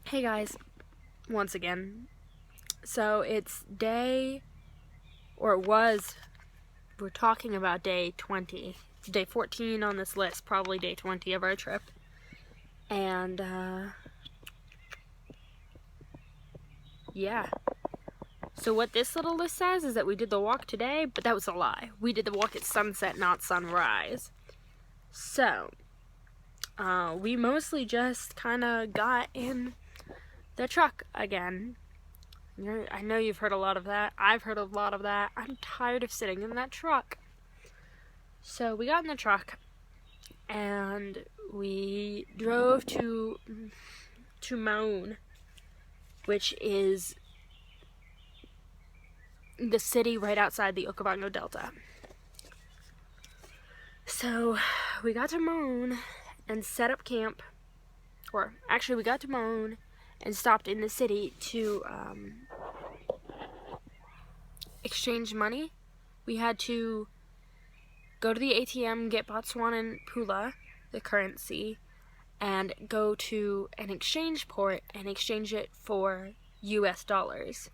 Hey guys, once again. So it's day, or it was, we're talking about day 20. It's day 14 on this list, probably day 20 of our trip. And, yeah. So what this little list says is that we did the walk today, but that was a lie. We did the walk at sunset, not sunrise. So, we mostly just kind of got in the truck again. I know you've heard a lot of that. I've heard a lot of that. I'm tired of sitting in that truck. So we got in the truck and we drove to Moan, which is the city right outside the Okavango Delta. So we got to Moan and set up camp. Or actually, we got to Moan and stopped in the city to exchange money. We had to go to the ATM, get Botswanan Pula, the currency, and go to an exchange port and exchange it for US dollars.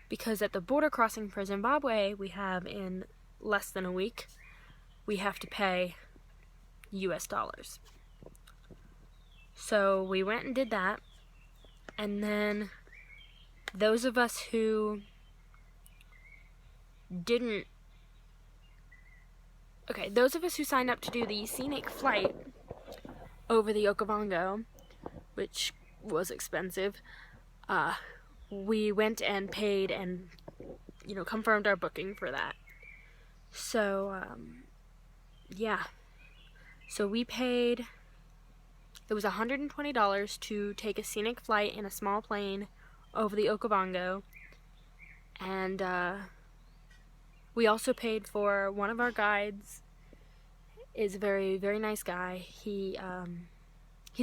Because at the border crossing for Zimbabwe we have in less than a week, we have to pay US dollars. So we went and did that, and then those of us who signed up to do the Scenic Flight over the Okavango, which was expensive, we went and paid and, confirmed our booking for that. So, yeah. So we paid, it was $120 to take a scenic flight in a small plane over the Okavango. And, we also paid for one of our guides. Is a very, very nice guy. He's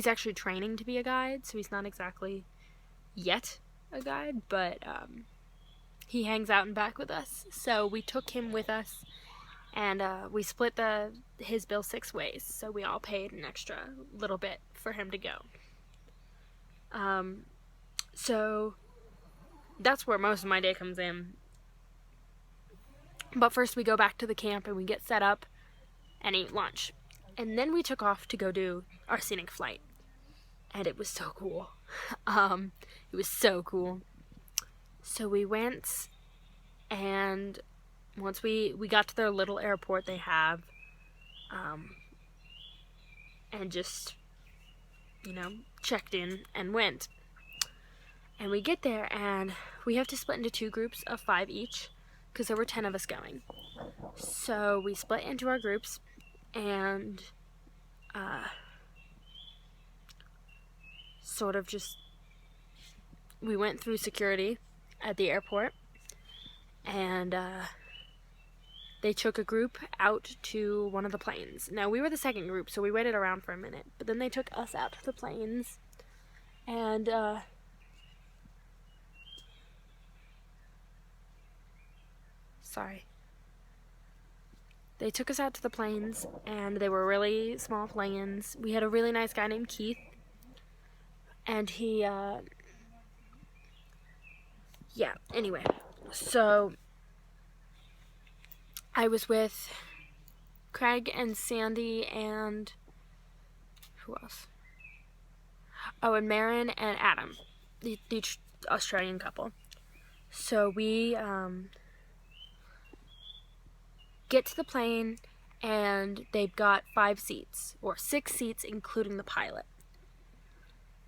actually training to be a guide, so he's not exactly yet a guide, but he hangs out and back with us. So we took him with us, and we split his bill 6 ways. So we all paid an extra little bit for him to go. So that's where most of my day comes in. But first we go back to the camp and we get set up and eat lunch. And then we took off to go do our scenic flight. And it was so cool. It was so cool. So we went, and once we got to their little airport they have, and just, checked in and went. And we get there, and we have to split into 2 groups of 5 each, because there were 10 of us going. So we split into our groups, and we went through security at the airport, and they took a group out to one of the planes. Now, we were the second group, so we waited around for a minute, but then they took us out to the planes, and they took us out to the planes, and they were really small planes. We had a really nice guy named Keith, and he, anyway, so I was with Craig and Sandy and who else? Oh, and Marin and Adam, the Australian couple. So we, get to the plane, and they've got 5 seats, or 6 seats including the pilot.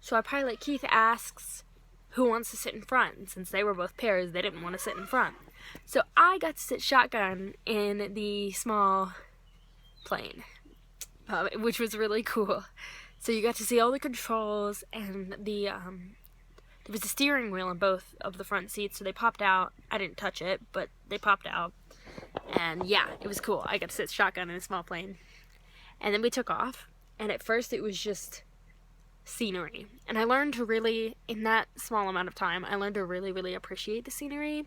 So our pilot Keith asks who wants to sit in front, and since they were both pairs, they didn't want to sit in front. So I got to sit shotgun in the small plane, which was really cool. So you got to see all the controls, and there was a steering wheel in both of the front seats, so they popped out. I didn't touch it, but they popped out. And yeah, it was cool. I got to sit shotgun in a small plane. And then we took off, and at first it was just scenery. And I learned to really, in that small amount of time, I learned to really, really appreciate the scenery.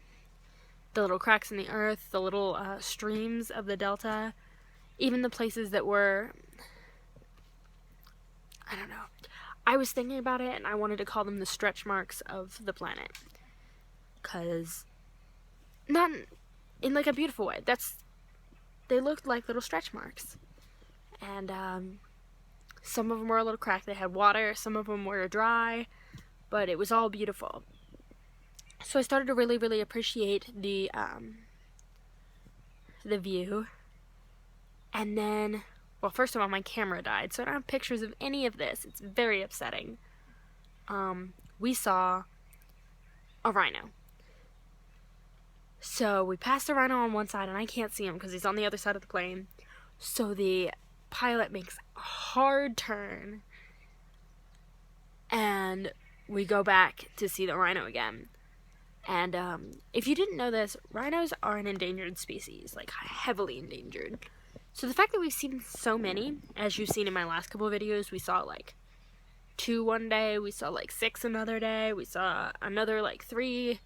The little cracks in the earth, the little streams of the delta, even the places that were, I don't know. I was thinking about it, and I wanted to call them the stretch marks of the planet. Because, not in like a beautiful way. They looked like little stretch marks. And some of them were a little cracked. They had water. Some of them were dry. But it was all beautiful. So I started to really, really appreciate the view. And then, well, first of all, my camera died, so I don't have pictures of any of this. It's very upsetting. We saw a rhino. So we passed the rhino on one side, and I can't see him because he's on the other side of the plane. So the pilot makes a hard turn, and we go back to see the rhino again. And if you didn't know this, rhinos are an endangered species, like heavily endangered. So the fact that we've seen so many, as you've seen in my last couple of videos, we saw like 2 one day, we saw like 6 another day, we saw another like 3.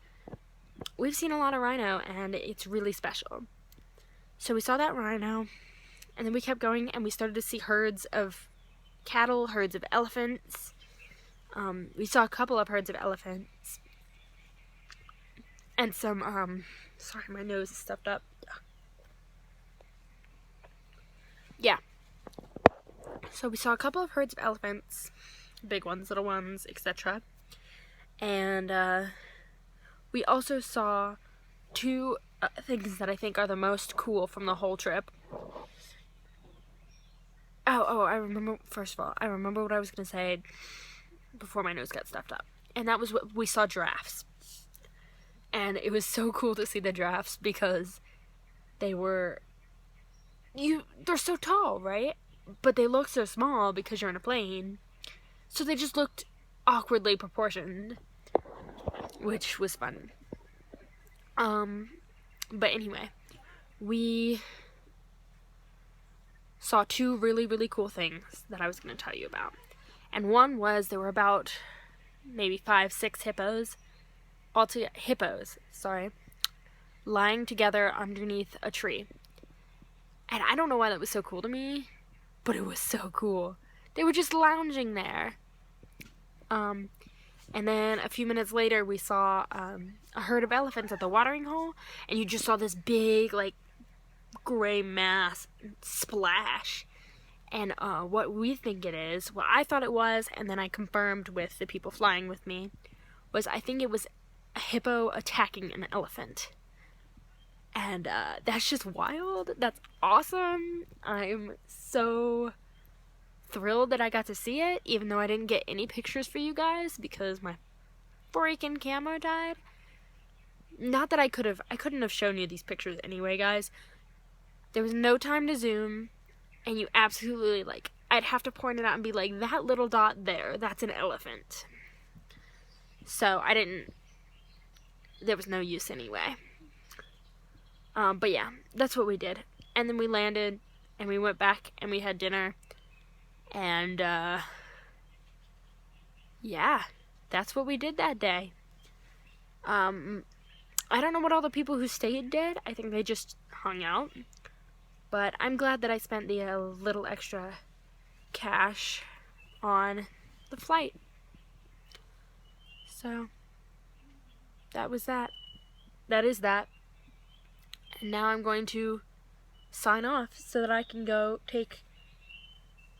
We've seen a lot of rhino, and it's really special. So we saw that rhino, and then we kept going, and we started to see herds of cattle, herds of elephants. We saw a couple of herds of elephants. And some, sorry, my nose is stuffed up. Yeah. So we saw a couple of herds of elephants, big ones, little ones, etc. And, we also saw 2 things that I think are the most cool from the whole trip. I remember, first of all, I remember what I was going to say before my nose got stuffed up. And that was what we saw giraffes. And it was so cool to see the giraffes because they're so tall, right? But they look so small because you're in a plane. So they just looked awkwardly proportioned, which was fun. But anyway, we saw 2 really, really cool things that I was going to tell you about. And one was there were about maybe 5, 6 hippos, lying together underneath a tree. And I don't know why that was so cool to me, but it was so cool. They were just lounging there. And then a few minutes later, we saw a herd of elephants at the watering hole, and you just saw this big, like, gray mass splash. And what we think it is, what I thought it was, and then I confirmed with the people flying with me, was I think it was a hippo attacking an elephant. And that's just wild. That's awesome. I'm so thrilled that I got to see it, even though I didn't get any pictures for you guys because my freaking camera died. Not that I couldn't have shown you these pictures anyway, guys. There was no time to zoom, and you absolutely, like, I'd have to point it out and be like, that little dot there, that's an elephant. So there was no use anyway. But yeah, that's what we did. And then we landed, and we went back, and we had dinner. And, yeah, that's what we did that day. I don't know what all the people who stayed did. I think they just hung out. But I'm glad that I spent the little extra cash on the flight. So, that was that. That is that. And now I'm going to sign off so that I can go take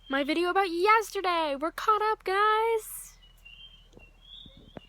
my video about yesterday. We're caught up, guys.